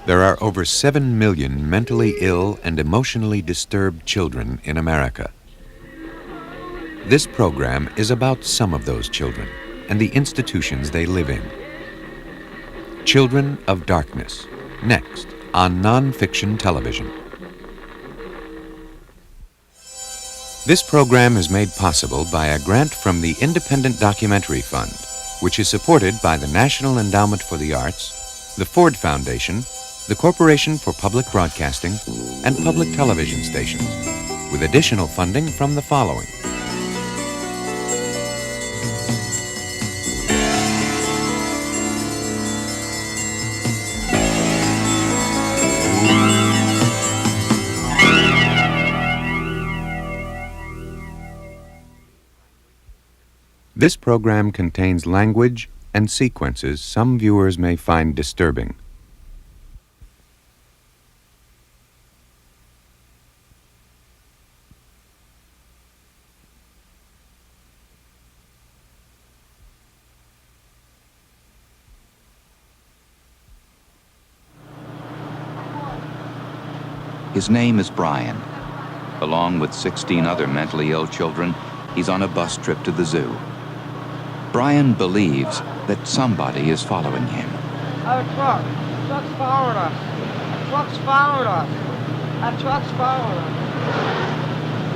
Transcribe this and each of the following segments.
There are over 7 million mentally ill and emotionally disturbed children in America. This program is about some of those children and the institutions they live in. Children of Darkness, next on Non-Fiction Television. This program is made possible by a grant from the Independent Documentary Fund, which is supported by the National Endowment for the Arts, the Ford Foundation, the Corporation for Public Broadcasting, and public television stations, with additional funding from the following. This program contains language and sequences some viewers may find disturbing. His name is Brian. Along with 16 other mentally ill children, he's on a bus trip to the zoo. Brian believes that somebody is following him. A truck. A truck's following us. A truck's following us. A truck's following us.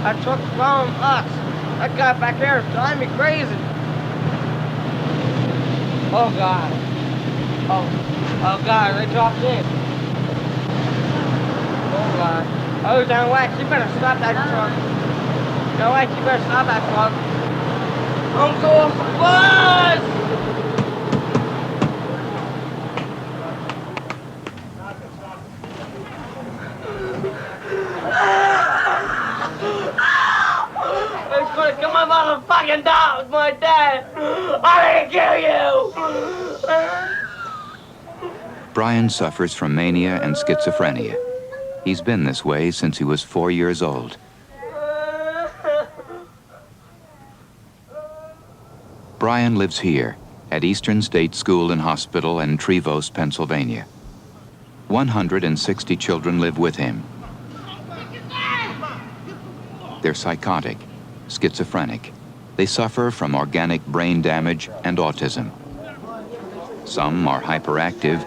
A truck's following us. That guy back there is driving me crazy. Oh, God. Oh, God, they dropped in. Oh, God. Oh, John Wax, you better stop that truck. John Wax, you better stop that truck. I'm going for bus! It's gonna kill my motherfucking dog, my dad! I'm gonna kill you! Brian suffers from mania and schizophrenia. He's been this way since he was 4 years old. Brian lives here at Eastern State School and Hospital in Trevose, Pennsylvania. 160 children live with him. They're psychotic, schizophrenic. They suffer from organic brain damage and autism. Some are hyperactive,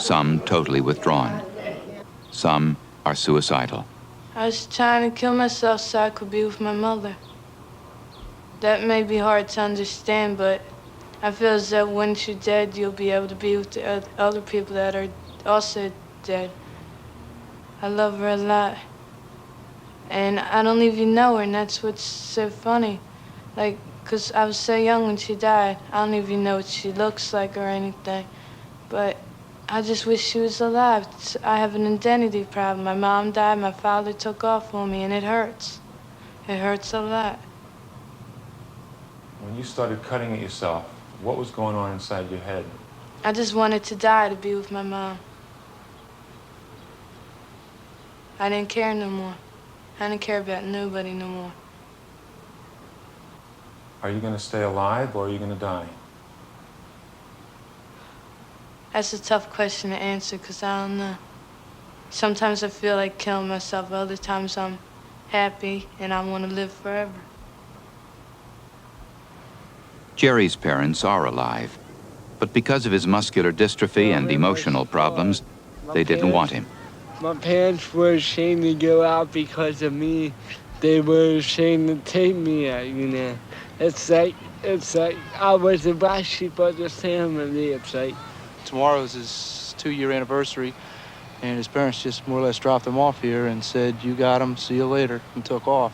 some totally withdrawn. Some are suicidal. I was trying to kill myself so I could be with my mother. That may be hard to understand, but I feel as though once you're dead, you'll be able to be with the other people that are also dead. I love her a lot. And I don't even know her, and that's what's so funny. Like, 'cause I was so young when she died. I don't even know what she looks like or anything. But I just wish she was alive. I have an identity problem. My mom died, my father took off on me, and it hurts. It hurts a lot. When you started cutting at yourself, what was going on inside your head? I just wanted to die to be with my mom. I didn't care no more. I didn't care about nobody no more. Are you going to stay alive or are you going to die? That's a tough question to answer because I don't know. Sometimes I feel like killing myself. Other times I'm happy and I want to live forever. Jerry's parents are alive, but because of his muscular dystrophy and emotional problems, they didn't want him. My parents were ashamed to go out because of me. They were ashamed to take me out, you know. It's like I was the black sheep of the family, it's like. Tomorrow is his 2-year anniversary, and his parents just more or less dropped him off here and said, "You got him, see you later," and took off.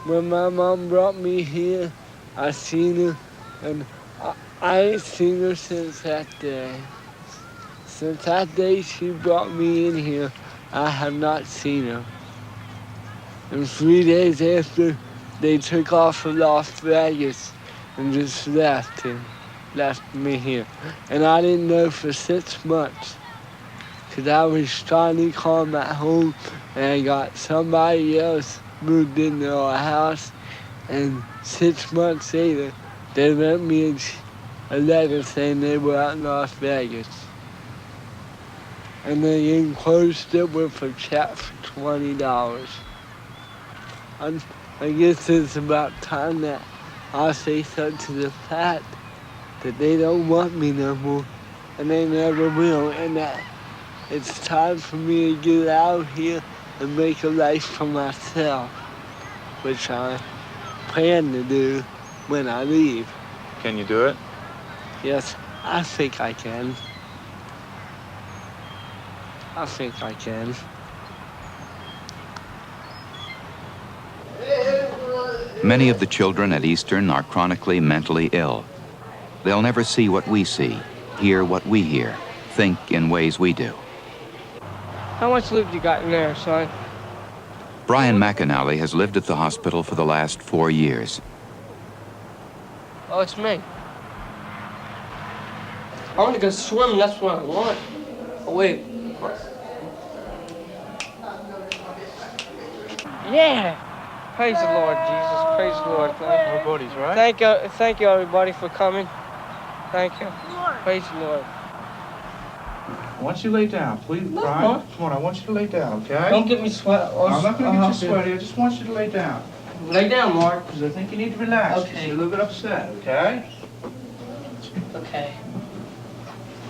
When my mom brought me here, I seen her, and I ain't seen her since that day. Since that day she brought me in here, I have not seen her. And 3 days after, they took off to Las Vegas and just left me here. And I didn't know for 6 months, because I was trying to call them at home, and I got somebody else moved into our house, and 6 months later, they let me a letter saying they were out in Las Vegas. And they enclosed it with a check for $20. I guess it's about time that I say something to the fact that they don't want me no more, and they never will, and that it's time for me to get out here and make a life for myself, which I plan to do when I leave. Can you do it? Yes, I think I can. I think I can. Many of the children at Eastern are chronically mentally ill. They'll never see what we see, hear what we hear, think in ways we do. How much lube you got in there, son? Brian McAnally has lived at the hospital for the last 4 years. Oh, it's me. I want to go swimming, that's what I want. Oh, wait. Yeah! Praise the Lord, Jesus. Praise the Lord. We're buddies, right? Thank you, everybody, for coming. Thank you. Praise the Lord. I want you to lay down, please, Brian. Come on, I want you to lay down, okay? Don't get me sweat. I'm not going to get you sweaty. I just want you to lay down. Lay down, Mark. Because I think you need to relax. Okay. You're a little bit upset, okay? Okay.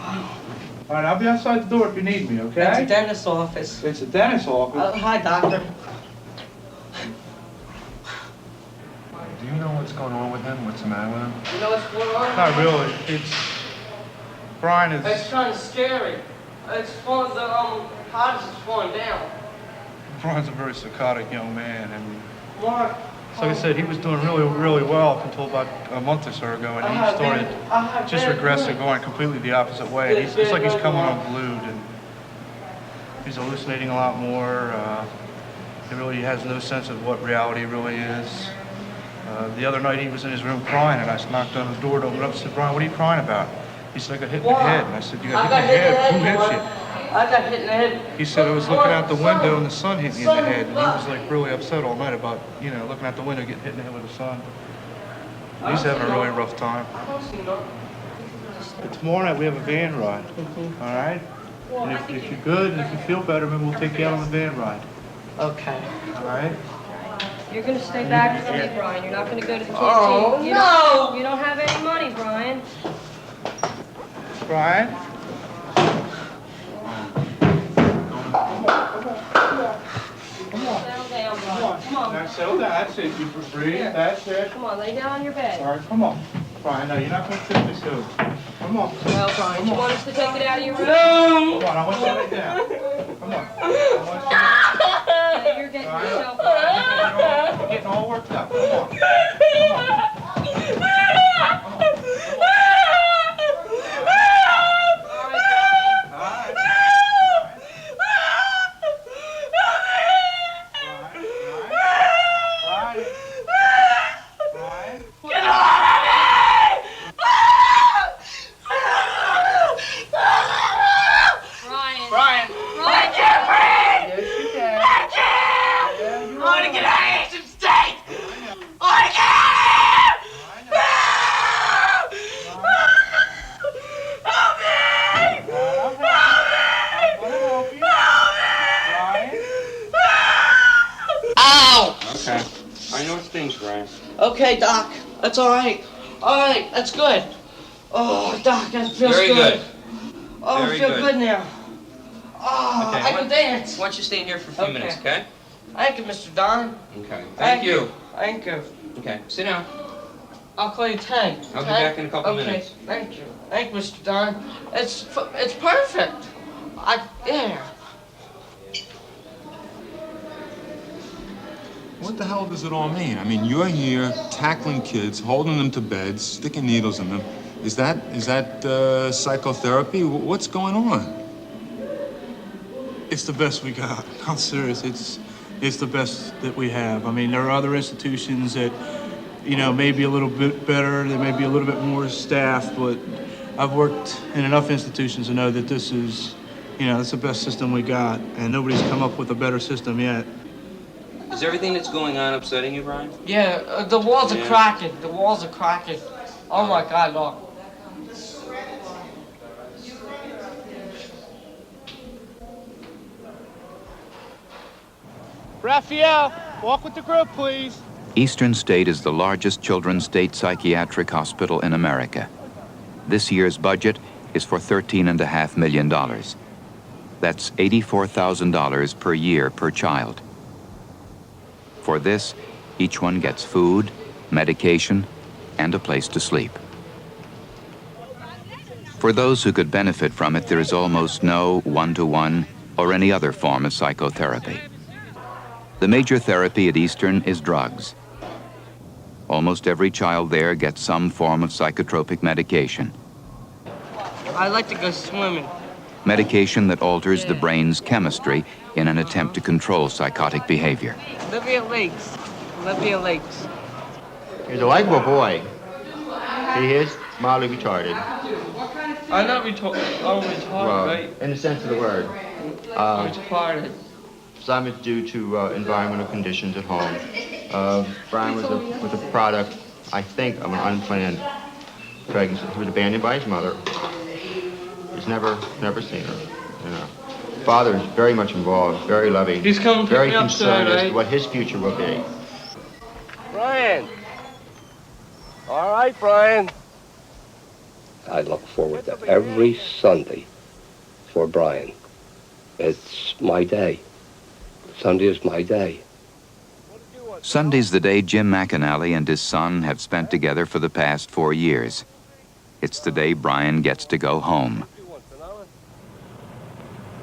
All right, I'll be outside the door if you need me, okay? It's a dentist's office. It's a dentist's office. Hi, doctor. Do you know what's going on with him? What's the matter with him? You know what's going on? Not really. It's... Brian is... It's kind of scary. It's falling, the cottage is falling down. Brian's a very psychotic young man. I mean, Mark. so like I said, he was doing really, really well up until about a month or so ago, and he started just regressing, going completely the opposite way. And it's like he's coming unglued, and he's hallucinating a lot more. He really has no sense of what reality really is. The other night he was in his room crying, and I knocked on the door to open up and said, "Brian, what are you crying about?" He said, "I got hit in the head." And I said, "You got hit in the head? Who hit you?" I got hit in the head. He said, "I was looking out the window and the sun hit me in the head." And he was like really upset all night about, you know, looking out the window, getting hit in the head with the sun. He's having a really rough time. But tomorrow night we have a van ride, all right? And if you're good and if you feel better, maybe we'll take you out on the van ride. Okay. All right? You're gonna stay back with me, Brian. You're not gonna go to the canteen. Oh, no! You don't have any money, Brian. Brian? Settle down, Brian. Come on. Now settle down. That's it. You breathe. That's it. Come on, lay down on your bed. All right, come on. Brian, no, you're not going to take this over. Come on. Well, Brian, do you want us to take it out of your room? No! Come on, I want you to lay down. Come on. I want you to... Yeah, you're getting Brian, yourself... you're getting all worked up. Come on. Come on. Okay, Doc. That's all right. All right, that's good. Oh, Doc, that feels Very good. Oh, Very I feel good. good now. Oh, Okay, I can dance. Why don't you stay in here for a few minutes, okay? Thank you, Mr. Don. Okay. Thank you. Thank you. Okay, sit down. I'll call you Tank. I'll be Tank? back in a couple minutes. Okay, thank you. Thank you, Mr. Don. It's perfect. Yeah. What the hell does it all mean? I mean, you're here tackling kids, holding them to bed, sticking needles in them. Is that psychotherapy? What's going on? It's the best we got. I'm serious. It's the best that we have. I mean, there are other institutions that, you know, may be a little bit better. There may be a little bit more staff, but I've worked in enough institutions to know that this is, you know, it's the best system we got, and nobody's come up with a better system yet. Is everything that's going on upsetting you, Brian? Yeah, the walls are Yeah. cracking. The walls are cracking. Oh my God, look. Raphael, walk with the group, please. Eastern State is the largest children's state psychiatric hospital in America. This year's budget is for $13.5 million. That's $84,000 per year per child. For this, each one gets food, medication, and a place to sleep. For those who could benefit from it, there is almost no one-to-one or any other form of psychotherapy. The major therapy at Eastern is drugs. Almost every child there gets some form of psychotropic medication. I like to go swimming. Medication that alters the brain's chemistry in an attempt to control psychotic behavior. Olivia Lakes. Olivia Lakes. He's a likable boy. He is mildly retarded. I'm not retarded. I'm retarded, right? In the sense of the word. Retarded. Some is due to environmental conditions at home. Brian was a product, I think, of an unplanned pregnancy. He was abandoned by his mother. He's never seen her. You know, father is very much involved, very loving, He's coming to very pick me up concerned as tonight. to what his future will be. Brian. All right, Brian. I look forward to every Sunday for Brian. It's my day. Sunday is my day. Sunday's the day Jim McAnally and his son have spent together for the past 4 years. It's the day Brian gets to go home.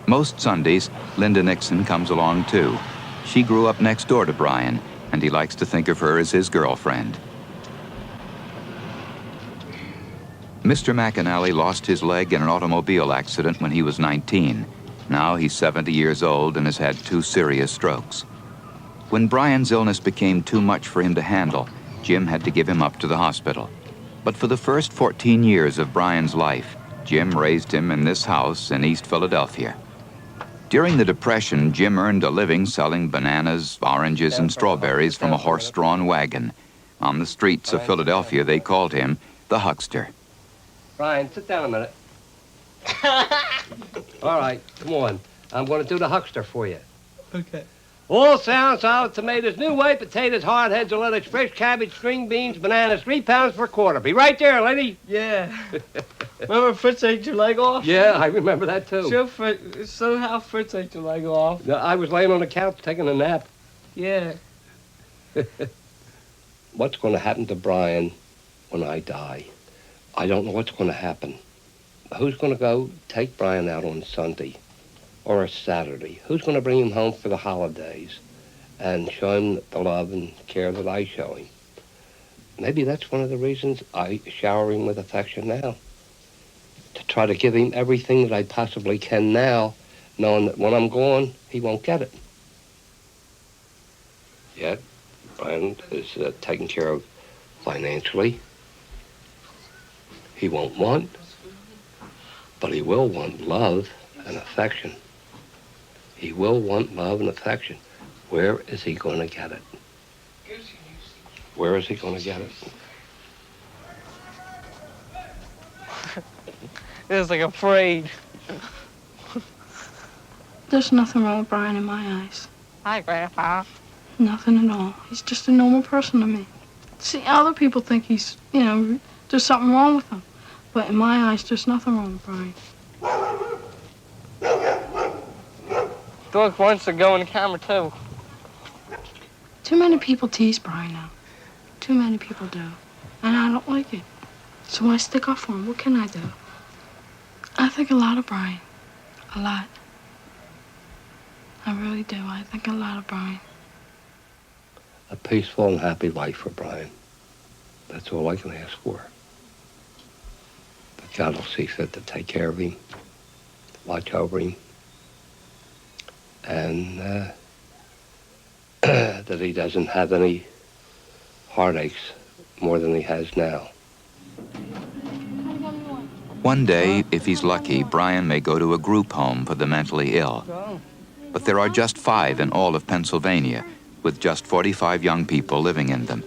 Most Sundays, Linda Nixon comes along too. She grew up next door to Brian, and he likes to think of her as his girlfriend. Mr. McAnally lost his leg in an automobile accident when he was 19. Now he's 70 years old and has had 2 serious strokes. When Brian's illness became too much for him to handle, Jim had to give him up to the hospital. But for the first 14 years of Brian's life, Jim raised him in this house in East Philadelphia. During the Depression, Jim earned a living selling bananas, oranges, and strawberries from a horse-drawn wagon. On the streets of Philadelphia, they called him the Huckster. Brian, sit down a minute. All right, come on. I'm going to do the Huckster for you. Okay. All sound, solid tomatoes, new white potatoes, hard heads of lettuce, fresh cabbage, string beans, bananas, 3 pounds per quarter. Be right there, lady. Yeah. Remember Fritz ate your leg off? Yeah, I remember that too. So how Fritz ate your leg off? I was laying on the couch taking a nap. Yeah. What's going to happen to Brian when I die? I don't know what's going to happen. Who's going to go take Brian out on Sunday or a Saturday? Who's going to bring him home for the holidays and show him the love and care that I show him? Maybe that's one of the reasons I shower him with affection now. To try to give him everything that I possibly can now, knowing that when I'm gone, he won't get it. Yet, Brian is taken care of financially. He won't want, but he will want love and affection. He will want love and affection. Where is he going to get it? Where is he going to get it? It was like afraid. There's nothing wrong with Brian in my eyes. Hi, Grandpa. Nothing at all. He's just a normal person to me. See, other people think he's, there's something wrong with him. But in my eyes, there's nothing wrong with Brian. Dog wants to go in the camera, too. Too many people tease Brian now. Too many people do. And I don't like it. So I stick up for him. What can I do? I think a lot of Brian. A lot. I really do. I think a lot of Brian. A peaceful and happy life for Brian. That's all I can ask for. But God will see fit to take care of him, watch over him, and that he doesn't have any heartaches more than he has now. One day, if he's lucky, Brian may go to a group home for the mentally ill. But there are just 5 in all of Pennsylvania, with just 45 young people living in them.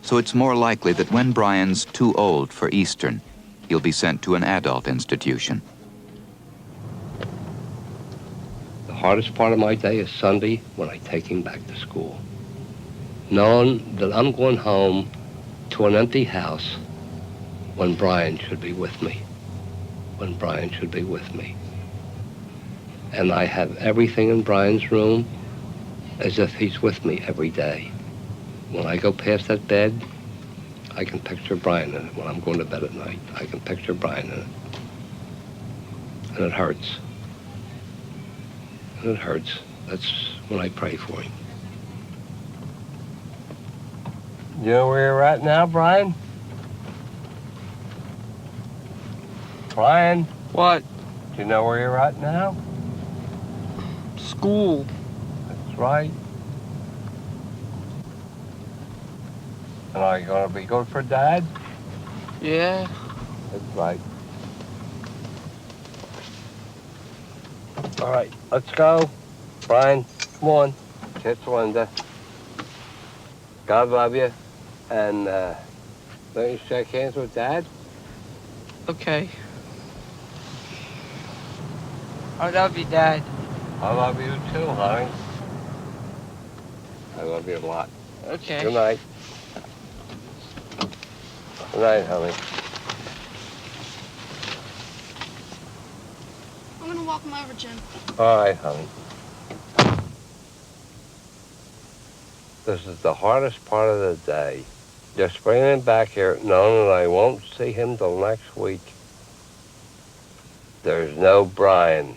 So it's more likely that when Brian's too old for Eastern, he'll be sent to an adult institution. The hardest part of my day is Sunday when I take him back to school. Knowing that I'm going home to an empty house when Brian should be with me. When Brian should be with me. And I have everything in Brian's room as if he's with me every day. When I go past that bed, I can picture Brian in it. When I'm going to bed at night, I can picture Brian in it. And it hurts. And it hurts. That's when I pray for him. You know where you're at now, Brian? Brian? What? Do you know where you're at now? School. That's right. And are you going to be good for Dad? Yeah. That's right. All right, let's go. Brian, come on. Kiss Linda. God love you. And let you shake hands with Dad. Okay. I love you, Dad. I love you too, honey. I love you a lot. Okay. Good night. Good night, honey. I'm gonna walk him over, Jim. All right, honey. This is the hardest part of the day. Just bringing him back here, knowing that I won't see him till next week. There's no Brian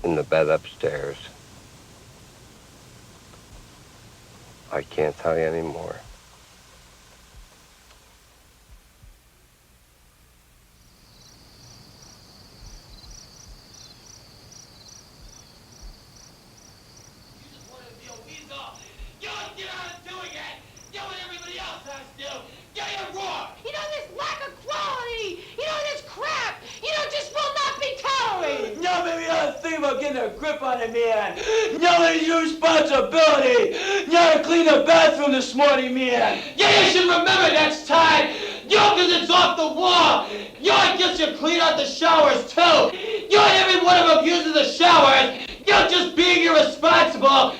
in the bed upstairs. I can't tell you anymore. Getting a grip on it, man. Yelling your responsibility. You gotta clean the bathroom this morning, man. Yeah, you should remember next time. Cause it's off the wall. I guess you clean out the showers, too. Every one of them uses the showers. Just being irresponsible.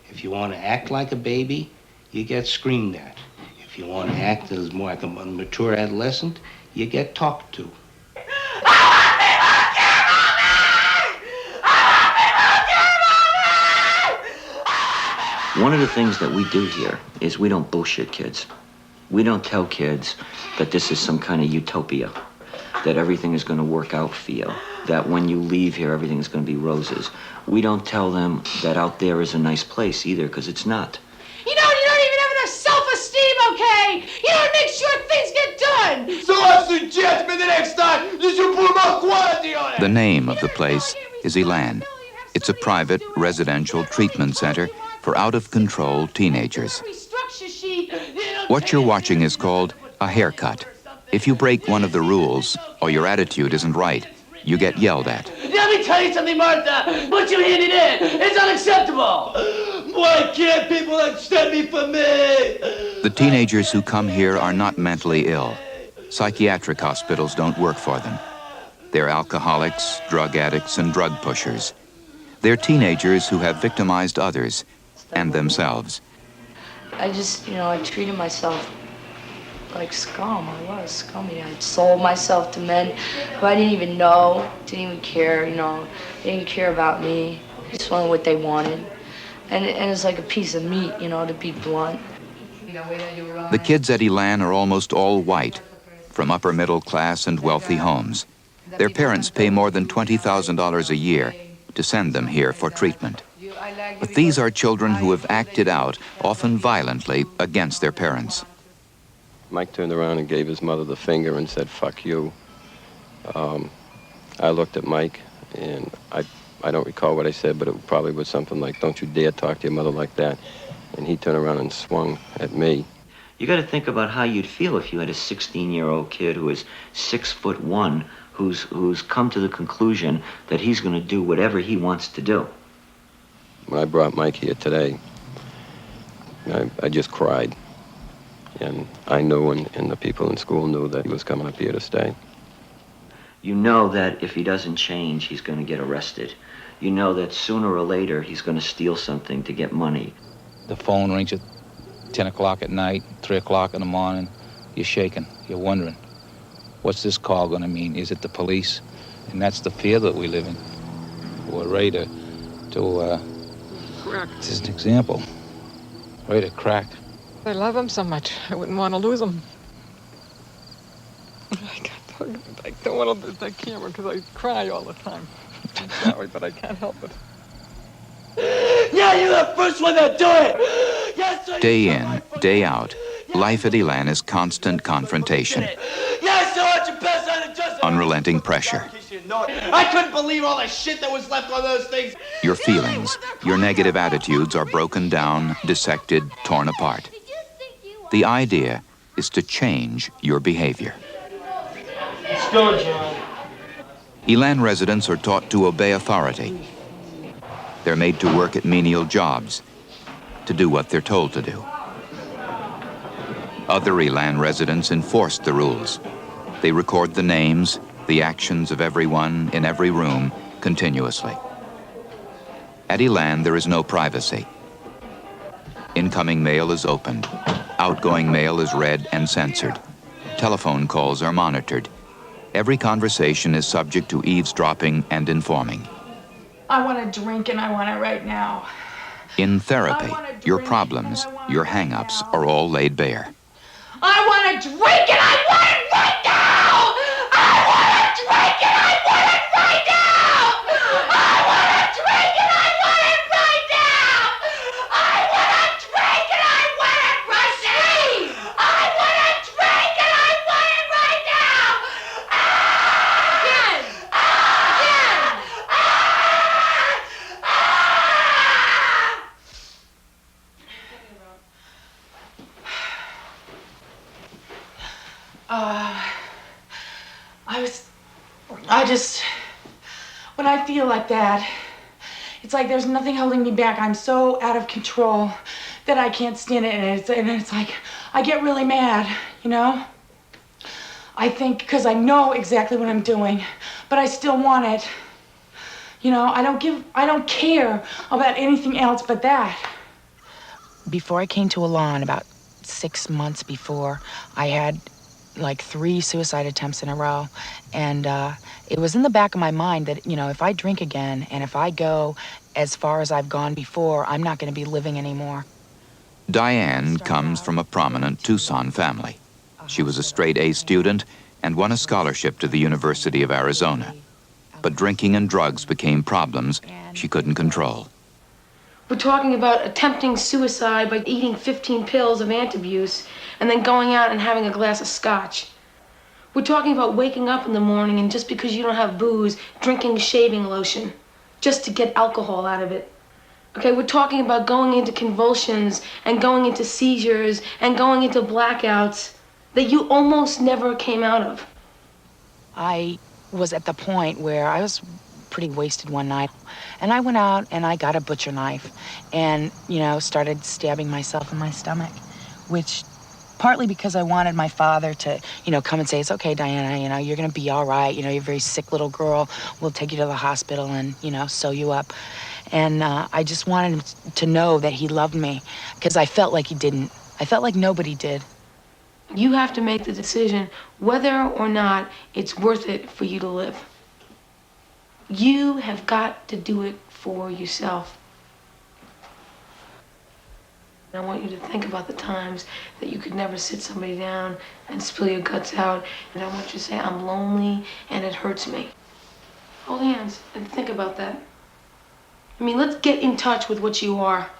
If you want to act like a baby, you get screamed at. If you want to act as more like a mature adolescent, you get talked to. One of the things that we do here is we don't bullshit kids. We don't tell kids that this is some kind of utopia, that everything is going to work out for you, that when you leave here, everything is going to be roses. We don't tell them that out there is a nice place either, because it's not. You don't even have enough self-esteem, okay? You don't make sure things get done. So I suggest the next time you should put more quality on it. The name of the place is Elan. It's a private residential treatment center for out-of-control teenagers. What you're watching is called a haircut. If you break one of the rules, or your attitude isn't right, you get yelled at. Let me tell you something, Martha. What you handed in, it's unacceptable. Why can't people accept me for me? The teenagers who come here are not mentally ill. Psychiatric hospitals don't work for them. They're alcoholics, drug addicts, and drug pushers. They're teenagers who have victimized others and themselves. I just, I treated myself like scum. I was scummy. I sold myself to men who I didn't even know, didn't even care, didn't care about me. Just wanted what they wanted. And it's like a piece of meat, to be blunt. The kids at Elan are almost all white, from upper middle class and wealthy homes. Their parents pay more than $20,000 a year to send them here for treatment. But these are children who have acted out, often violently, against their parents. Mike turned around and gave his mother the finger and said, "Fuck you." I looked at Mike, and I don't recall what I said, but it probably was something like, "Don't you dare talk to your mother like that." And he turned around and swung at me. You got to think about how you'd feel if you had a 16-year-old kid who is 6'1", who's come to the conclusion that he's going to do whatever he wants to do. When I brought Mike here today, I just cried. And I knew, and the people in school knew that he was coming up here to stay. You know that if he doesn't change, he's going to get arrested. You know that sooner or later he's going to steal something to get money. The phone rings at 10 o'clock at night, 3 o'clock in the morning. You're shaking. You're wondering, what's this call going to mean? Is it the police? And that's the fear that we live in. We're ready to Correct. this is an example. Ready to crack. I love him so much. I wouldn't want to lose him. I don't want to lose that camera because I cry all the time. I'm sorry, but I can't help it. Yeah, you're the first one to do it! Yes, sir! Day in, day out, life at Elan is constant confrontation, Yes, sir, what's your best on the justice? unrelenting pressure. I couldn't believe all the shit that was left on those things. Your feelings, your negative attitudes are broken down, dissected, torn apart. The idea is to change your behavior. Let's go, John. Elan residents are taught to obey authority. They're made to work at menial jobs, to do what they're told to do. Other Elan residents enforce the rules. They record the names, the actions of everyone in every room continuously. At Elan, there is no privacy. Incoming mail is opened. Outgoing mail is read and censored. Telephone calls are monitored. Every conversation is subject to eavesdropping and informing. I want to drink and I want it right now. In therapy, your problems, your hang-ups are all laid bare. I want to drink and I want it right now! I want to drink and I want it right now! I want to drink and I want it right now! I want to drink and I want it right now! I want to drink and I want it right now! Again! Again! when I feel like that, it's like there's nothing holding me back. I'm so out of control that I can't stand it. And it's like, I get really mad, you know? I think, because I know exactly what I'm doing, but I still want it. You know, I don't care about anything else but that. Before I came to Elan, about 6 months before, I had like 3 suicide attempts in a row. And it was in the back of my mind that, you know, if I drink again and if I go as far as I've gone before, I'm not going to be living anymore. Diane comes from a prominent Tucson family. She was a straight-A student and won a scholarship to the University of Arizona. But drinking and drugs became problems she couldn't control. We're talking about attempting suicide by eating 15 pills of antabuse and then going out and having a glass of scotch. We're talking about waking up in the morning and just because you don't have booze, drinking shaving lotion just to get alcohol out of it. Okay, we're talking about going into convulsions and going into seizures and going into blackouts that you almost never came out of. I was at the point where I was pretty wasted one night. And I went out and I got a butcher knife and, you know, started stabbing myself in my stomach, which partly because I wanted my father to, you know, come and say, it's okay, Diana, you know, you're gonna be all right. You know, you're a very sick little girl. We'll take you to the hospital and, you know, sew you up. And I just wanted him to know that he loved me because I felt like he didn't. I felt like nobody did. You have to make the decision whether or not it's worth it for you to live. You have got to do it for yourself. And I want you to think about the times that you could never sit somebody down and spill your guts out. And I want you to say, I'm lonely and it hurts me. Hold hands and think about that. I mean, let's get in touch with what you are.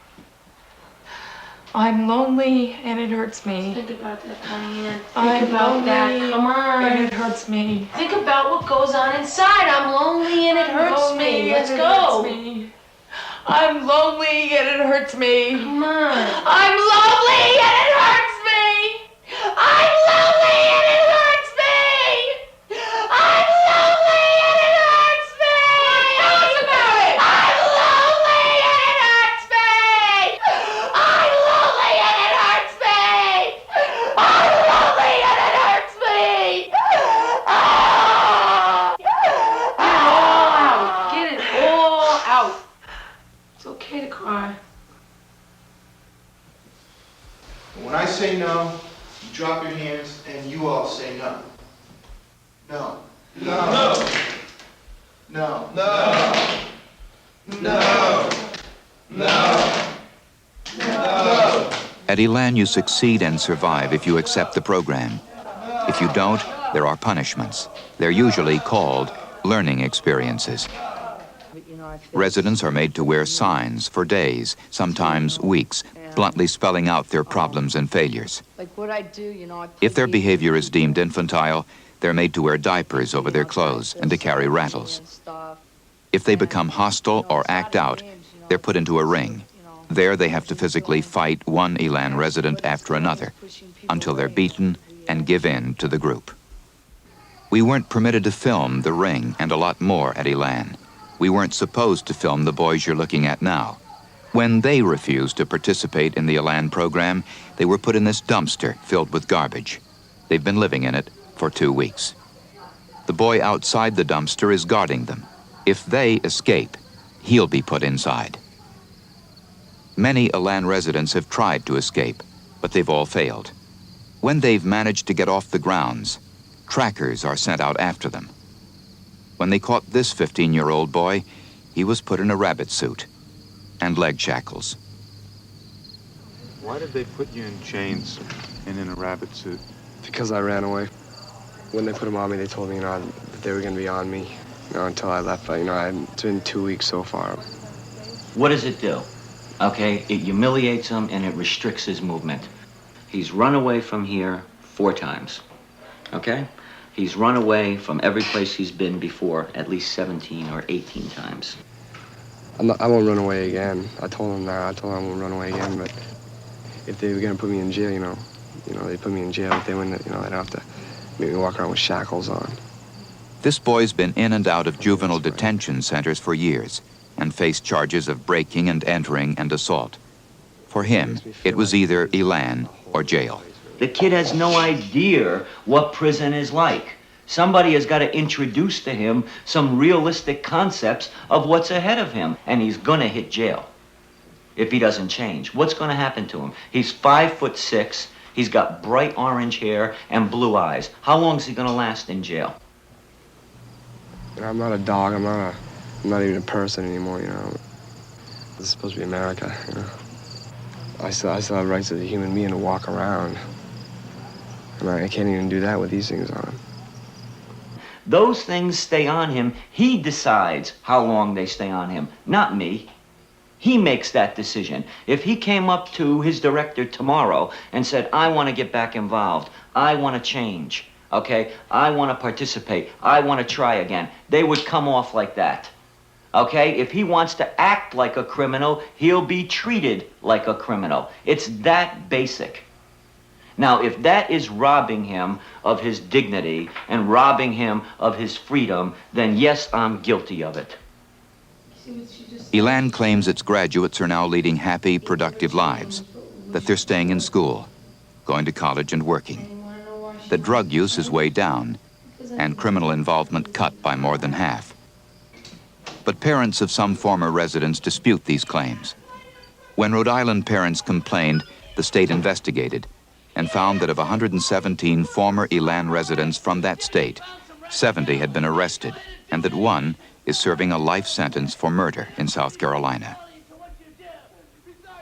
I'm lonely and it hurts me. Think about that, Diane. Think I'm about lonely that. Come on. and it hurts me. Think about what goes on inside. I'm lonely and it hurts me. Let's go. I'm lonely and it hurts me. Come on. I'm lonely and it hurts me. I'm lonely and it hurts me. I'm lonely and it hurts me. Tell us about it. I'm lonely and it hurts me. I'm lonely and it hurts me. Drop your hands and you all say no. No. No. No. No. No. No. No. At Elan, you succeed and survive if you accept the program. If you don't, there are punishments. They're usually called learning experiences. Residents are made to wear signs for days, sometimes weeks, bluntly spelling out their problems and failures. Like what I do, If their behavior is deemed infantile, they're made to wear diapers over their clothes and to carry rattles. If they become hostile or act out, they're put into a ring. There they have to physically fight one Elan resident after another until they're beaten and give in to the group. We weren't permitted to film the ring and a lot more at Elan. We weren't supposed to film the boys you're looking at now. When they refused to participate in the Elan program, they were put in this dumpster filled with garbage. They've been living in it for 2 weeks. The boy outside the dumpster is guarding them. If they escape, he'll be put inside. Many Elan residents have tried to escape, but they've all failed. When they've managed to get off the grounds, trackers are sent out after them. When they caught this 15-year-old boy, he was put in a rabbit suit and leg shackles. Why did they put you in chains and in a rabbit suit? Because I ran away. When they put them on me, they told me, that they were going to be on me, until I left. But, it's been 2 weeks so far. What does it do? Okay, it humiliates him and it restricts his movement. He's run away from here 4 times, okay? He's run away from every place he's been before at least 17 or 18 times. I won't run away again. I told him that. I told him I won't run away again, but if they were going to put me in jail, they put me in jail. If they wouldn't, they'd have to make me walk around with shackles on. This boy's been in and out of juvenile detention centers for years and faced charges of breaking and entering and assault. For him, it was either Elan or jail. The kid has no idea what prison is like. Somebody has got to introduce to him some realistic concepts of what's ahead of him, and he's gonna hit jail if he doesn't change. What's gonna happen to him? He's 5'6", he's got bright orange hair and blue eyes. How long is he gonna last in jail? I'm not a dog, I'm not even a person anymore, This is supposed to be America, I still have rights as a human being to walk around. And I can't even do that with these things on. Those things stay on him. He decides how long they stay on him, not me. He makes that decision. If he came up to his director tomorrow and said, I want to get back involved, I want to change, okay? I want to participate, I want to try again, they would come off like that. Okay, if he wants to act like a criminal, he'll be treated like a criminal. It's that basic. Now, if that is robbing him of his dignity and robbing him of his freedom, then yes, I'm guilty of it. Elan claims its graduates are now leading happy, productive lives, that they're staying in school, going to college and working, that drug use is way down, and criminal involvement cut by more than half. But parents of some former residents dispute these claims. When Rhode Island parents complained, the state investigated and found that of 117 former Elan residents from that state, 70 had been arrested, and that one is serving a life sentence for murder in South Carolina.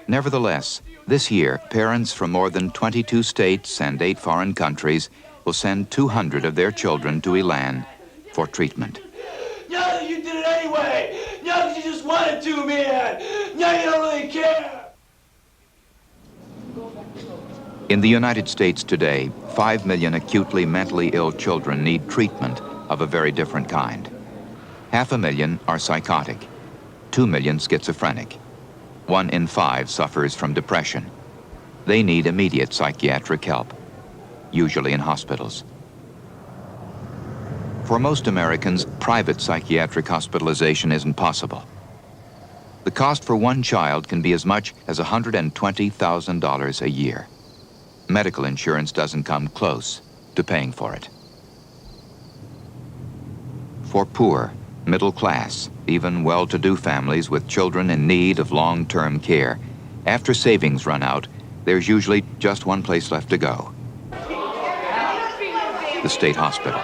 Nevertheless, this year, parents from more than 22 states and 8 foreign countries will send 200 of their children to Elan for treatment. Yeah, you did it anyway! Yeah, you just wanted to, man! Yeah, you don't really care! In the United States today, 5 million acutely mentally ill children need treatment of a very different kind. 500,000 are psychotic, 2 million schizophrenic. 1 in 5 suffers from depression. They need immediate psychiatric help, usually in hospitals. For most Americans, private psychiatric hospitalization isn't possible. The cost for one child can be as much as $120,000 a year. Medical insurance doesn't come close to paying for it. For poor, middle class, even well-to-do families with children in need of long-term care, after savings run out, there's usually just one place left to go: the state hospital.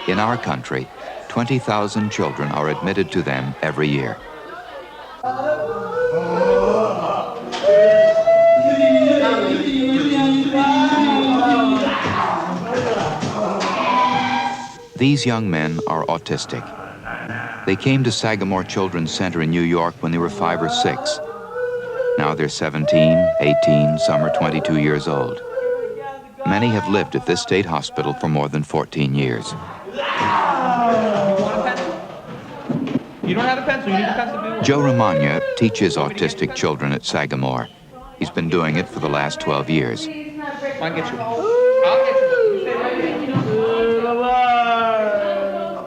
In our country, 20,000 children are admitted to them every year. These young men are autistic. They came to Sagamore Children's Center in New York when they were 5 or 6. Now they're 17, 18, some are 22 years old. Many have lived at this state hospital for more than 14 years. You don't have a pencil, you need a pencil. Joe Romagna teaches autistic children at Sagamore. He's been doing it for the last 12 years. I'll get you.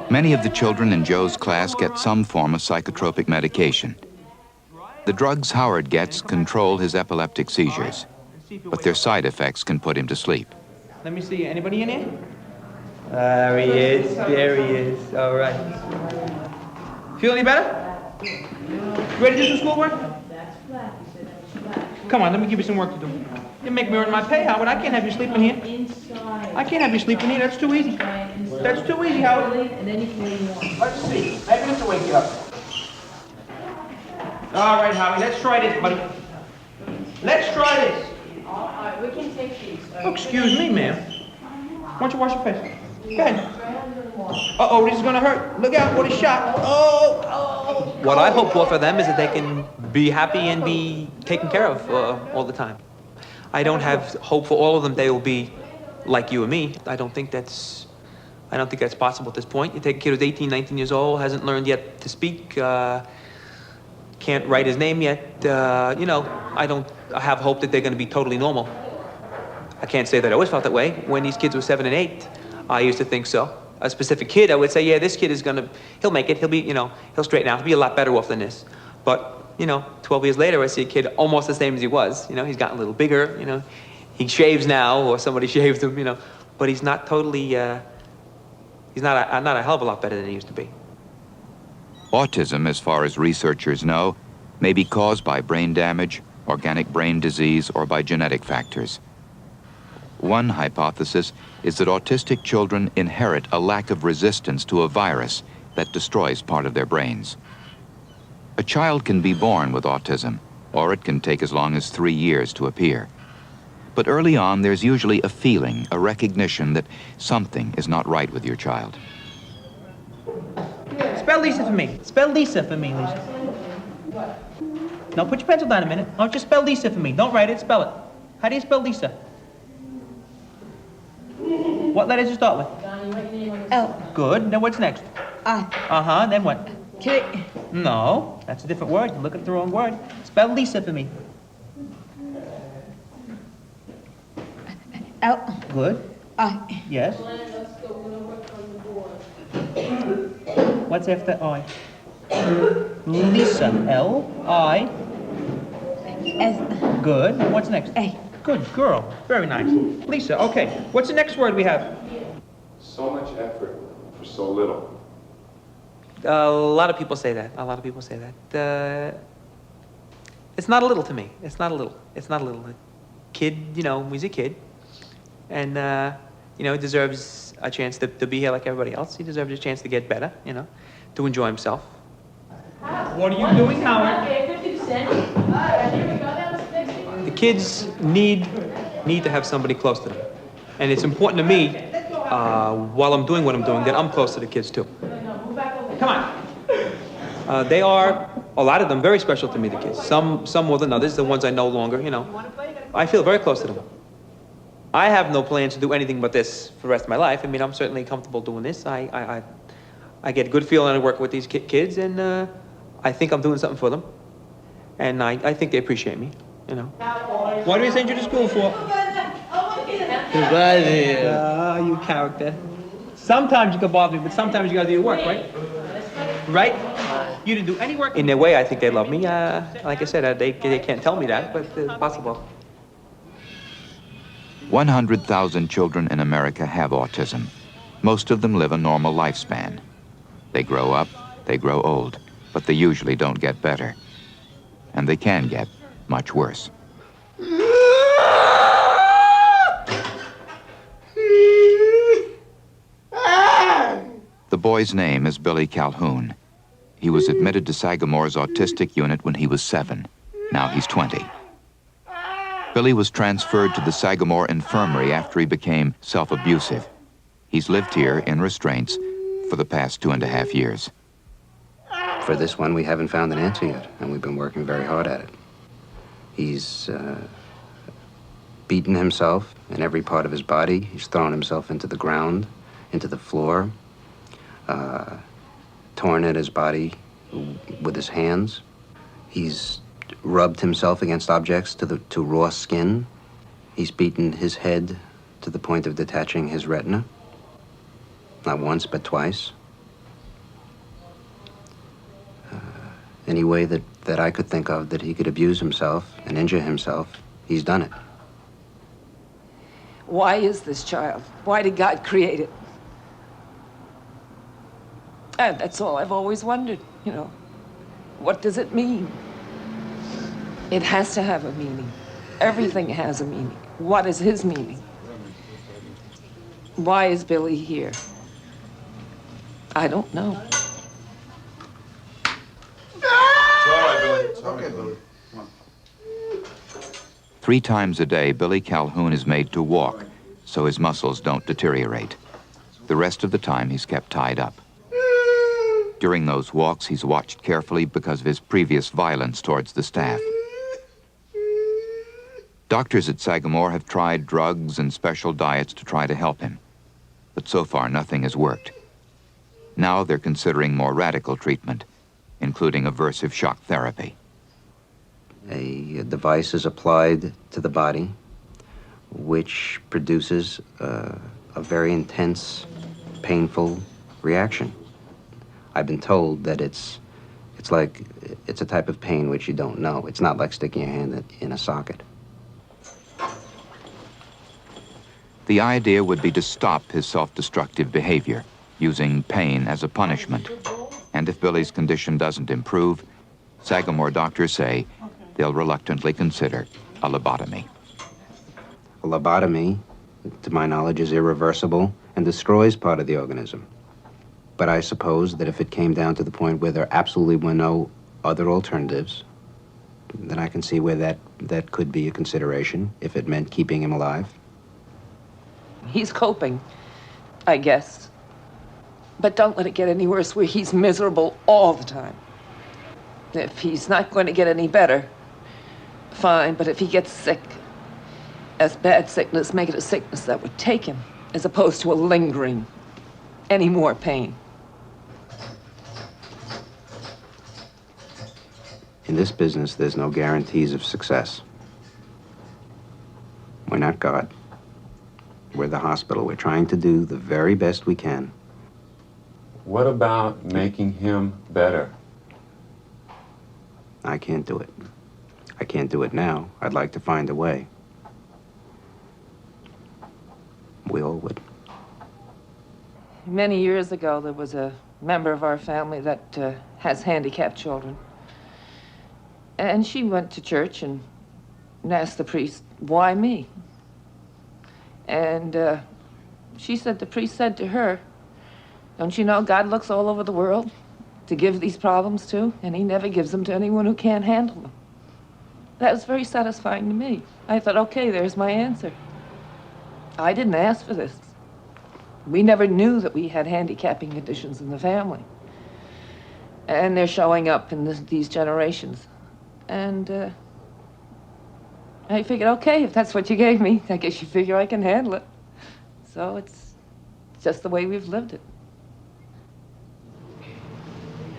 Many of the children in Joe's class get some form of psychotropic medication. The drugs Howard gets control his epileptic seizures, but their side effects can put him to sleep. Let me see, anybody in here? There he is, there he is, all right. Feel any better? Ready to do some schoolwork? Come on, let me give you some work to do. You make me earn my pay, Howard. I can't have you sleeping here. I can't have you sleeping here. That's too easy. That's too easy, Howard. Let's see. Maybe this will wake you up. All right, Howie. Let's try this, buddy. Let's try this. All right, we can take these. Oh, excuse me, ma'am. Why don't you wash your face? Go ahead. Uh-oh, this is gonna hurt. Look out for the shot. Oh. What I hope for them is that they can be happy and be taken care of all the time. I don't have hope for all of them they will be like you and me. I don't think that's possible at this point. You take a kid who's 18, 19 years old, hasn't learned yet to speak, can't write his name yet. I have hope that they're going to be totally normal. I can't say that I always felt that way. When these kids were 7 and 8, I used to think so. A specific kid, I would say, yeah, this kid is he'll make it. He'll be, he'll straighten out. He'll be a lot better off than this. But 12 years later, I see a kid almost the same as he was. He's gotten a little bigger. He shaves now, or somebody shaves him. But he's not totally. He's not a hell of a lot better than he used to be. Autism, as far as researchers know, may be caused by brain damage, organic brain disease, or by genetic factors. One hypothesis is that autistic children inherit a lack of resistance to a virus that destroys part of their brains. A child can be born with autism, or it can take as long as 3 years to appear. But early on, there's usually a feeling, a recognition that something is not right with your child. Spell Lisa for me. Spell Lisa for me, Lisa. No, put your pencil down a minute. Why don't you spell Lisa for me? Don't write it, spell it. How do you spell Lisa? What letter does it start with? L. Good. Then what's next? I. Uh-huh. Then what? K. No, that's a different word. You're looking at the wrong word. Spell Lisa for me. L. Good. I. Yes. What's after I? Lisa. L-I. S. Good. What's next? A. Good girl. Very nice. Lisa, okay. What's the next word we have? So much effort for so little. A lot of people say that. It's not a little to me. It's not a little. A kid, he's a kid. And, he deserves a chance to be here like everybody else. He deserves a chance to get better, to enjoy himself. What are you doing, Howard? The kids need to have somebody close to them. And it's important to me, while I'm doing what I'm doing, that I'm close to the kids too. Come on. They are, a lot of them, very special to me, the kids. Some more than others, the ones I know longer, I feel very close to them. I have no plans to do anything but this for the rest of my life. I mean, I'm certainly comfortable doing this. I get a good feeling I work with these kids, and I think I'm doing something for them. And I think they appreciate me, What do we send you to school for? You character. Sometimes you can bother me, but sometimes you gotta do your work, right? Right? You didn't do any work? In their way, I think they love me. Like I said, they can't tell me that, but it's possible. 100,000 children in America have autism. Most of them live a normal lifespan. They grow up, they grow old, but they usually don't get better. And they can get much worse. The boy's name is Billy Calhoun. He was admitted to Sagamore's autistic unit when he was 7. Now he's 20. Billy was transferred to the Sagamore Infirmary after he became self-abusive. He's lived here in restraints for the past 2.5 years. For this one, we haven't found an answer yet, and we've been working very hard at it. He's beaten himself in every part of his body. He's thrown himself into the ground, into the floor, torn at his body with his hands. He's rubbed himself against objects to raw skin. He's beaten his head to the point of detaching his retina. Not once, but twice. Any way that I could think of that he could abuse himself and injure himself, he's done it. Why is this child? Why did God create it? And that's all I've always wondered, you know. What does it mean? It has to have a meaning. Everything has a meaning. What is his meaning? Why is Billy here? I don't know. It's okay, Billy. 3 times a day, Billy Calhoun is made to walk so his muscles don't deteriorate. The rest of the time, he's kept tied up. During those walks, he's watched carefully because of his previous violence towards the staff. Doctors at Sagamore have tried drugs and special diets to try to help him, but so far nothing has worked. Now they're considering more radical treatment, including aversive shock therapy. A device is applied to the body, which produces a very intense, painful reaction. I've been told that it's a type of pain which you don't know. It's not like sticking your hand in a socket. The idea would be to stop his self-destructive behavior, using pain as a punishment. And if Billy's condition doesn't improve, Sagamore doctors say they'll reluctantly consider a lobotomy. A lobotomy, to my knowledge, is irreversible and destroys part of the organism. But I suppose that if it came down to the point where there absolutely were no other alternatives, then I can see where that could be a consideration if it meant keeping him alive. He's coping, I guess. But don't let it get any worse where he's miserable all the time. If he's not going to get any better, fine, but if he gets sick, as bad sickness, make it a sickness that would take him, as opposed to a lingering, any more pain. In this business, there's no guarantees of success. We're not God. We're the hospital. We're trying to do the very best we can. What about making him better? I can't do it. I can't do it now. I'd like to find a way. We all would. Many years ago, there was a member of our family that has handicapped children. And she went to church and asked the priest, why me? And she said, the priest said to her, don't you know God looks all over the world to give these problems to, and he never gives them to anyone who can't handle them. That was very satisfying to me. I thought, okay, there's my answer. I didn't ask for this. We never knew that we had handicapping conditions in the family. And they're showing up in these generations. And I figured, okay, if that's what you gave me, I guess you figure I can handle it. So it's just the way we've lived it.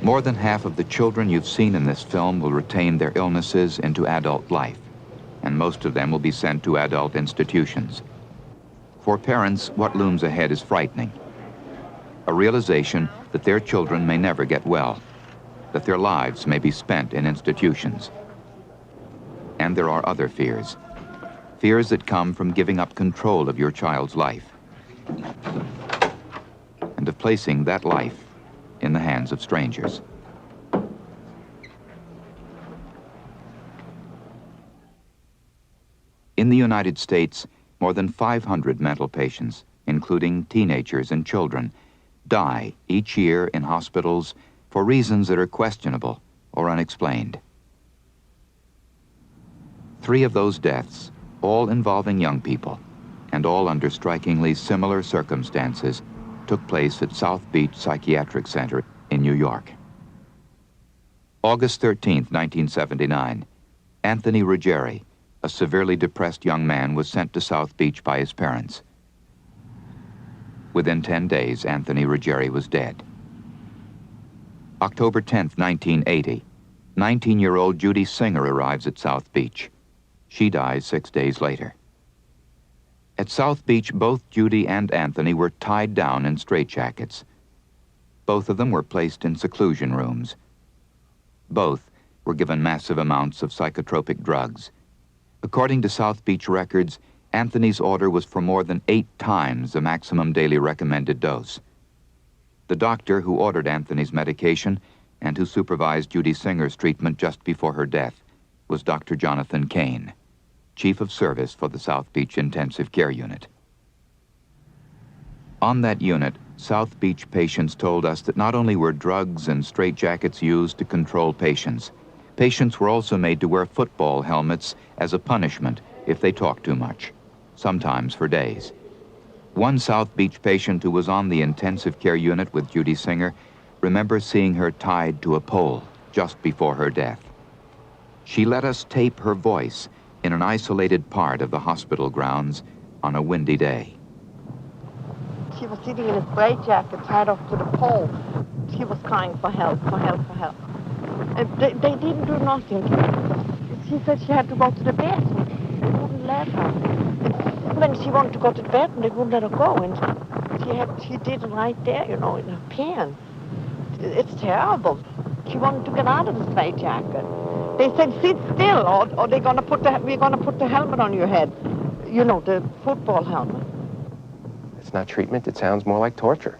More than half of the children you've seen in this film will retain their illnesses into adult life, and most of them will be sent to adult institutions. For parents, what looms ahead is frightening. A realization that their children may never get well, that their lives may be spent in institutions. And there are other fears. Fears that come from giving up control of your child's life, and of placing that life in the hands of strangers. In the United States, more than 500 mental patients, including teenagers and children, die each year in hospitals for reasons that are questionable or unexplained. 3 of those deaths, all involving young people, and all under strikingly similar circumstances, took place at South Beach Psychiatric Center in New York. August 13, 1979, Anthony Ruggieri, a severely depressed young man, was sent to South Beach by his parents. Within 10 days, Anthony Ruggieri was dead. October 10, 1980, 19-year-old Judy Singer arrives at South Beach. She dies 6 days later. At South Beach, both Judy and Anthony were tied down in straitjackets. Both of them were placed in seclusion rooms. Both were given massive amounts of psychotropic drugs. According to South Beach records, Anthony's order was for more than 8 times the maximum daily recommended dose. The doctor who ordered Anthony's medication and who supervised Judy Singer's treatment just before her death was Dr. Jonathan Kane, Chief of Service for the South Beach Intensive Care Unit. On that unit, South Beach patients told us that not only were drugs and straitjackets used to control patients, patients were also made to wear football helmets as a punishment if they talked too much, sometimes for days. One South Beach patient who was on the intensive care unit with Judy Singer remembers seeing her tied to a pole just before her death. She let us tape her voice in an isolated part of the hospital grounds on a windy day. She was sitting in a straitjacket tied off to the pole. She was crying for help, for help, for help. And they didn't do nothing. She said she had to go to the bathroom. They wouldn't let her. And when she wanted to go to the bathroom, they wouldn't let her go. And she did it right there, you know, in her pants. It's terrible. She wanted to get out of the straitjacket. They said, sit still, or we're going to put the helmet on your head. You know, the football helmet. It's not treatment. It sounds more like torture.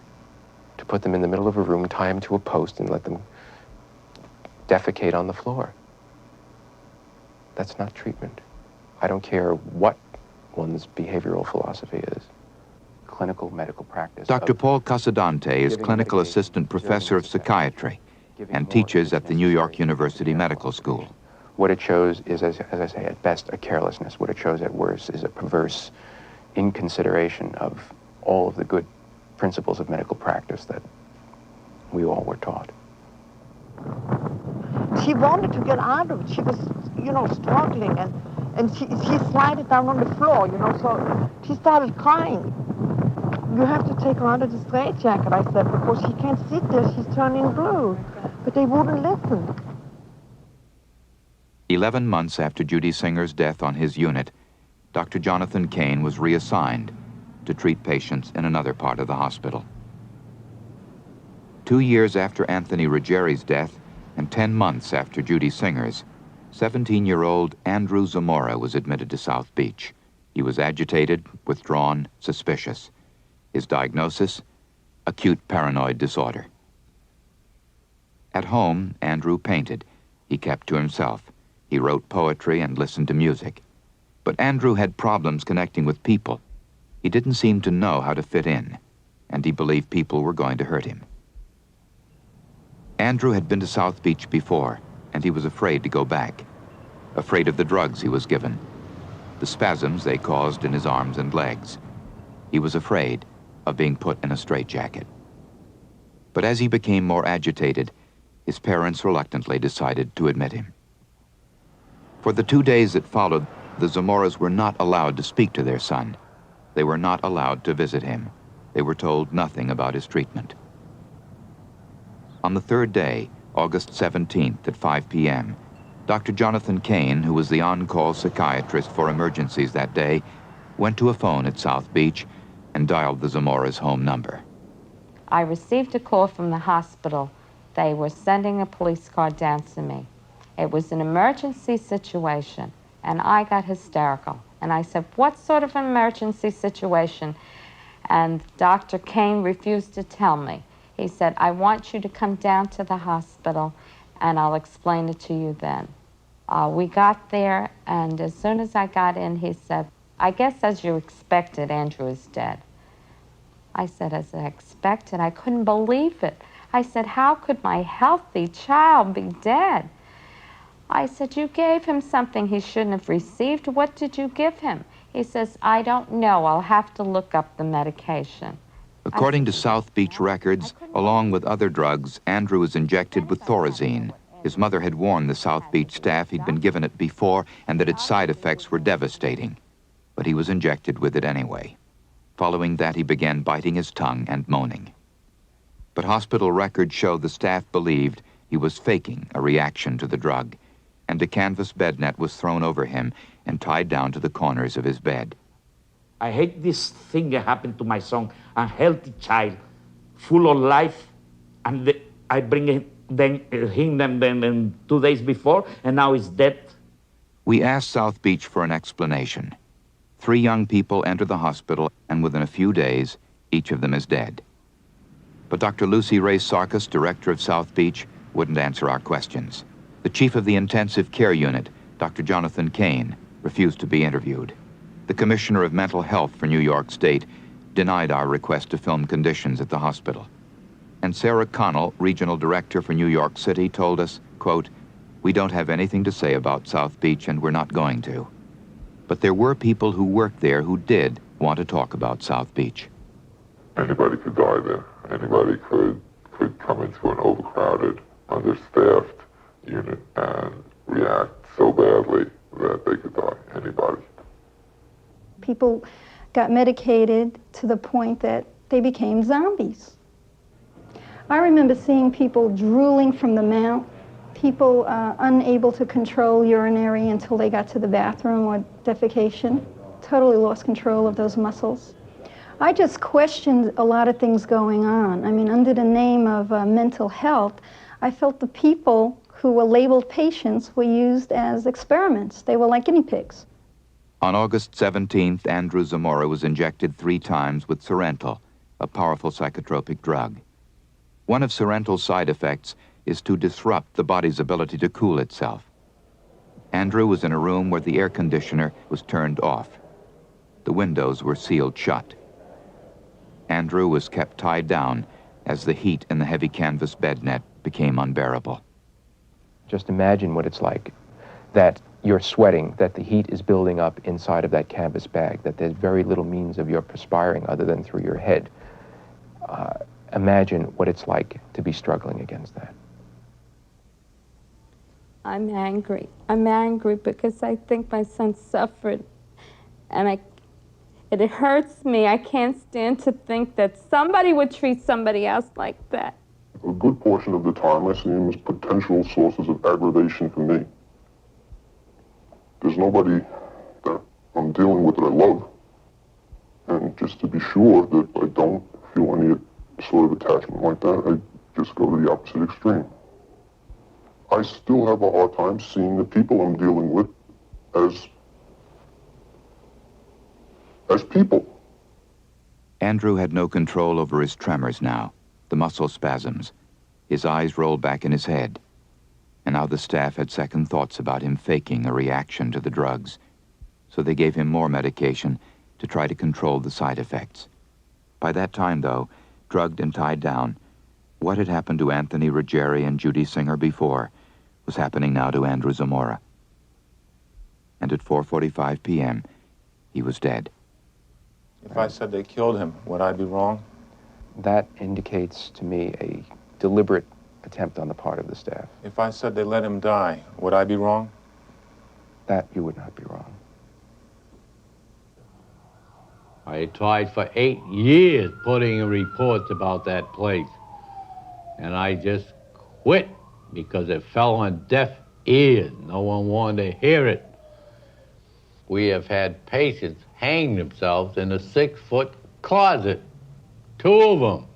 To put them in the middle of a room, tie them to a post, and let them defecate on the floor. That's not treatment. I don't care what one's behavioral philosophy is. Clinical medical practice. Dr. Paul Casadante is clinical assistant professor of psychiatry and teaches at the New York University Medical School. What it shows is, as I say, at best, a carelessness. What it shows at worst is a perverse inconsideration of all of the good principles of medical practice that we all were taught. She wanted to get out of it. She was, you know, struggling, and she slid down on the floor, you know, so she started crying. You have to take her out of the straitjacket, I said, because she can't sit there. She's turning blue. But they wouldn't listen. 11 months after Judy Singer's death on his unit, Dr. Jonathan Kane was reassigned to treat patients in another part of the hospital. 2 years after Anthony Ruggieri's death and 10 months after Judy Singer's, 17-year-old Andrew Zamora was admitted to South Beach. He was agitated, withdrawn, suspicious. His diagnosis? Acute paranoid disorder. At home, Andrew painted. He kept to himself. He wrote poetry and listened to music. But Andrew had problems connecting with people. He didn't seem to know how to fit in, and he believed people were going to hurt him. Andrew had been to South Beach before, and he was afraid to go back. Afraid of the drugs he was given, the spasms they caused in his arms and legs. He was afraid of being put in a straitjacket. But as he became more agitated, his parents reluctantly decided to admit him. For the 2 days that followed, the Zamoras were not allowed to speak to their son. They were not allowed to visit him. They were told nothing about his treatment. On the 3rd day, August 17th at 5 p.m., Dr. Jonathan Kane, who was the on-call psychiatrist for emergencies that day, went to a phone at South Beach and dialed the Zamoras' home number. I received a call from the hospital. They were sending a police car down to me. It was an emergency situation, and I got hysterical. And I said, what sort of an emergency situation? And Dr. Kane refused to tell me. He said, I want you to come down to the hospital, and I'll explain it to you then. We got there, and as soon as I got in, he said, I guess as you expected, Andrew is dead. I said, as I expected. I couldn't believe it. I said, how could my healthy child be dead? I said, you gave him something he shouldn't have received. What did you give him? He says, I don't know. I'll have to look up the medication. According to South Beach records, along with other drugs, Andrew was injected with Thorazine. His mother had warned the South Beach staff he'd been given it before and that its side effects were devastating. But he was injected with it anyway. Following that, he began biting his tongue and moaning. But hospital records show the staff believed he was faking a reaction to the drug, and a canvas bed net was thrown over him and tied down to the corners of his bed. I hate this thing that happened to my son, a healthy child, full of life, and I bring him 2 days before, and now he's dead. We asked South Beach for an explanation. 3 young people enter the hospital, and within a few days, each of them is dead. But Dr. Lucy Ray Sarkis, director of South Beach, wouldn't answer our questions. The chief of the intensive care unit, Dr. Jonathan Kane, refused to be interviewed. The commissioner of mental health for New York State denied our request to film conditions at the hospital. And Sarah Connell, regional director for New York City, told us, quote, we don't have anything to say about South Beach and we're not going to. But there were people who worked there who did want to talk about South Beach. Anybody could die there. Anybody could come into an overcrowded, understaffed unit and react so badly that they could die. Anybody. People got medicated to the point that they became zombies. I remember seeing people drooling from the mouth, people unable to control urinary until they got to the bathroom or defecation, totally lost control of those muscles. I just questioned a lot of things going on. I mean, under the name of mental health, I felt the people who were labeled patients were used as experiments. They were like guinea pigs. On August 17th, Andrew Zamora was injected 3 times with Serental, a powerful psychotropic drug. One of Serental's side effects is to disrupt the body's ability to cool itself. Andrew was in a room where the air conditioner was turned off. The windows were sealed shut. Andrew was kept tied down as the heat in the heavy canvas bed net became unbearable. Just imagine what it's like, that you're sweating, that the heat is building up inside of that canvas bag, that there's very little means of your perspiring other than through your head. Imagine what it's like to be struggling against that. I'm angry. I'm angry because I think my son suffered, and it hurts me. I can't stand to think that somebody would treat somebody else like that. A good portion of the time I see them as potential sources of aggravation for me. There's nobody that I'm dealing with that I love. And just to be sure that I don't feel any sort of attachment like that, I just go to the opposite extreme. I still have a hard time seeing the people I'm dealing with as people. Andrew had no control over his tremors now, the muscle spasms. His eyes rolled back in his head. And now the staff had second thoughts about him faking a reaction to the drugs. So they gave him more medication to try to control the side effects. By that time, though, drugged and tied down, what had happened to Anthony Ruggieri and Judy Singer before was happening now to Andrew Zamora. And at 4:45 p.m., he was dead. If I said they killed him, would I be wrong? That indicates to me a deliberate attempt on the part of the staff. If I said they let him die, would I be wrong? That you would not be wrong. I tried for 8 years putting in reports about that place. And I just quit because it fell on deaf ears. No one wanted to hear it. We have had patients hang themselves in a 6-foot closet. 2 of them.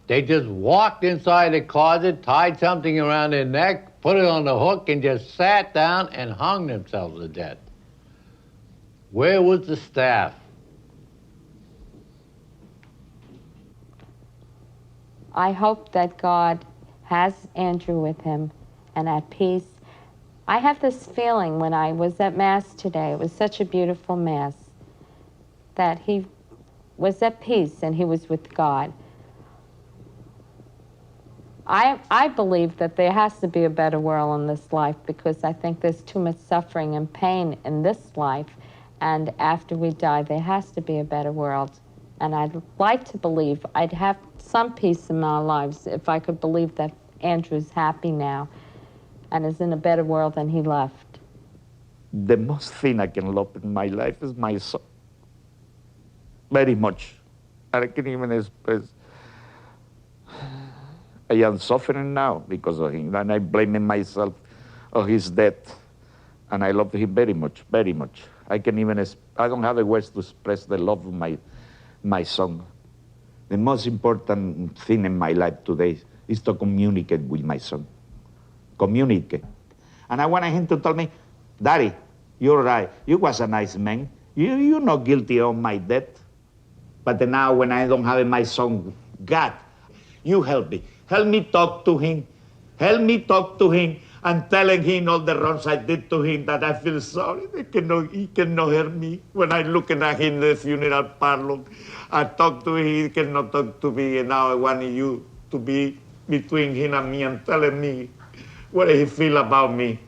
They just walked inside the closet, tied something around their neck, put it on the hook, and just sat down and hung themselves to death. Where was the staff? I hope that God has Andrew with him and at peace. I have this feeling when I was at Mass today, it was such a beautiful Mass, that he was at peace and he was with God. I believe that there has to be a better world in this life because I think there's too much suffering and pain in this life, and after we die, there has to be a better world. And I'd like to believe I'd have some peace in our lives if I could believe that Andrew's happy now and is in a better world than he left. The most thing I can love in my life is my son. Very much. I can't even express. I am suffering now because of him, and I'm blaming myself of his death. And I love him very much, very much. I can even, I don't have the words to express the love of my son. The most important thing in my life today is to communicate with my son. Communicate. And I wanted him to tell me, Daddy, you're right. You was a nice man. You're not guilty of my death. But now when I don't have my son, God, you help me. Help me talk to him. Help me talk to him and telling him all the wrongs I did to him, that I feel sorry. He cannot hear me. When I'm looking at him in the funeral parlor, I talk to him, he cannot talk to me, and now I want you to be between him and me and telling me what he feel about me.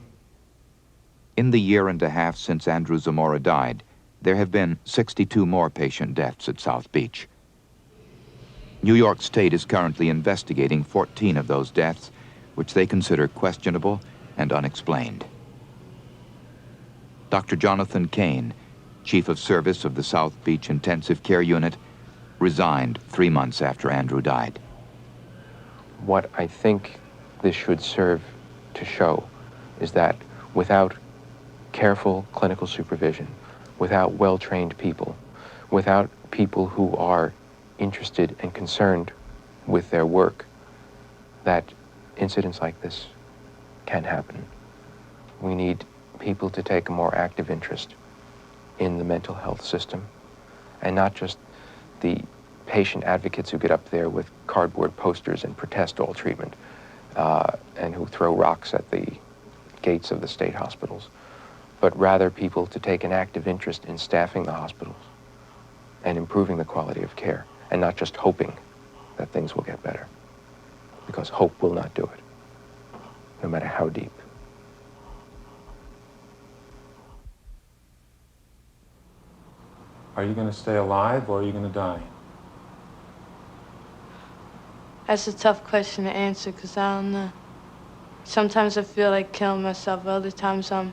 In the year and a half since Andrew Zamora died, there have been 62 more patient deaths at South Beach. New York State is currently investigating 14 of those deaths, which they consider questionable and unexplained. Dr. Jonathan Kane, Chief of Service of the South Beach Intensive Care Unit, resigned 3 months after Andrew died. What I think this should serve to show is that without careful clinical supervision, without well-trained people, without people who are interested and concerned with their work, that incidents like this can happen. We need people to take a more active interest in the mental health system, and not just the patient advocates who get up there with cardboard posters and protest all treatment, and who throw rocks at the gates of the state hospitals, but rather people to take an active interest in staffing the hospitals and improving the quality of care, and not just hoping that things will get better, because hope will not do it, no matter how deep. Are you going to stay alive or are you going to die? That's a tough question to answer because I don't know. Sometimes I feel like killing myself, other times I'm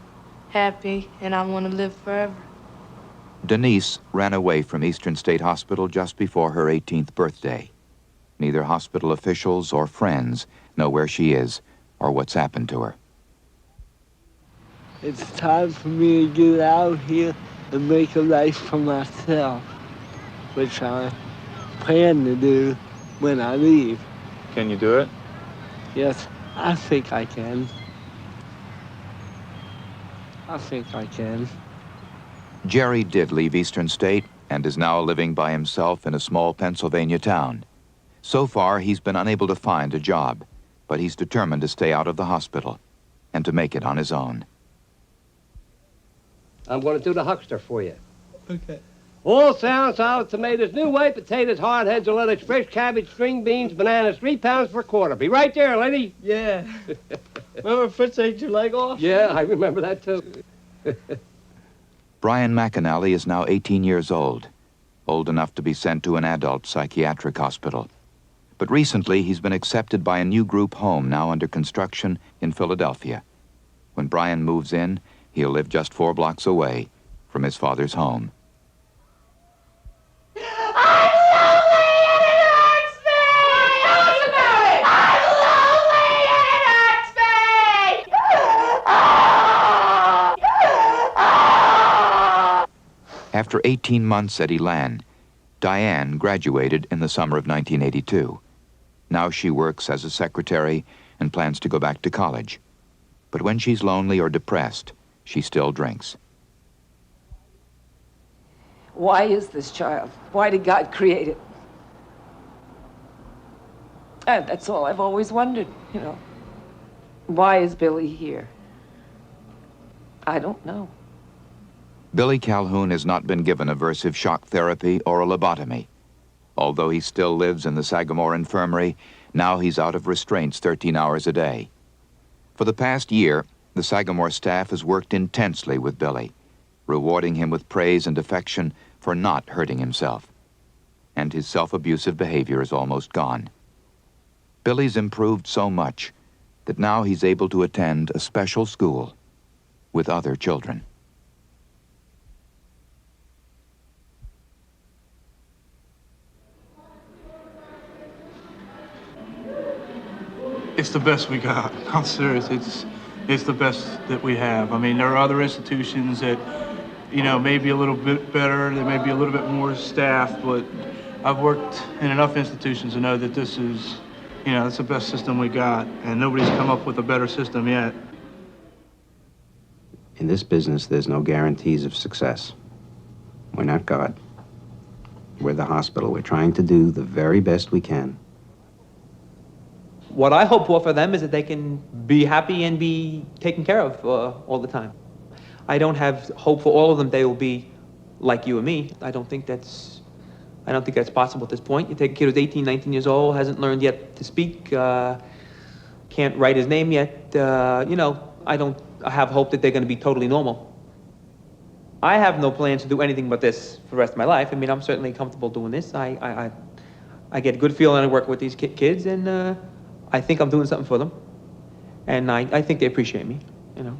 happy and I want to live forever. Denise ran away from Eastern State Hospital just before her 18th birthday. Neither hospital officials or friends know where she is or what's happened to her. It's time for me to get out here and make a life for myself, which I plan to do when I leave. Can you do it? Yes, I think I can. I think I can. Jerry did leave Eastern State and is now living by himself in a small Pennsylvania town. So far, he's been unable to find a job, but he's determined to stay out of the hospital and to make it on his own. I'm going to do the huckster for you. Okay. All sound, solid tomatoes, new white potatoes, hard heads of lettuce, fresh cabbage, string beans, bananas, 3 pounds per quarter. Be right there, lady. Yeah. Remember Fritz ate your leg off? Yeah, I remember that too. Brian McAnally is now 18 years old enough to be sent to an adult psychiatric hospital. But recently, he's been accepted by a new group home now under construction in Philadelphia. When Brian moves in, he'll live just 4 blocks away from his father's home. After 18 months at Elan, Diane graduated in the summer of 1982. Now she works as a secretary and plans to go back to college. But when she's lonely or depressed, she still drinks. Why is this child? Why did God create it? And that's all I've always wondered, you know. Why is Billy here? I don't know. Billy Calhoun has not been given aversive shock therapy or a lobotomy. Although he still lives in the Sagamore Infirmary, now he's out of restraints 13 hours a day. For the past year, the Sagamore staff has worked intensely with Billy, rewarding him with praise and affection for not hurting himself. And his self-abusive behavior is almost gone. Billy's improved so much that now he's able to attend a special school with other children. It's the best we got. I'm serious. It's the best that we have. I mean, there are other institutions that, you know, may be a little bit better. There may be a little bit more staff, but I've worked in enough institutions to know that this is, you know, it's the best system we got, and nobody's come up with a better system yet. In this business, there's no guarantees of success. We're not God. We're the hospital. We're trying to do the very best we can. What I hope for them is that they can be happy and be taken care of all the time. I don't have hope for all of them they will be like you and me. I don't think that's possible at this point. You take a kid who's 18, 19 years old, hasn't learned yet to speak, can't write his name yet. You know, I have hope that they're going to be totally normal. I have no plans to do anything but this for the rest of my life. I mean, I'm certainly comfortable doing this. I get a good feeling when I work with these kids, and I think I'm doing something for them. And I think they appreciate me, you know.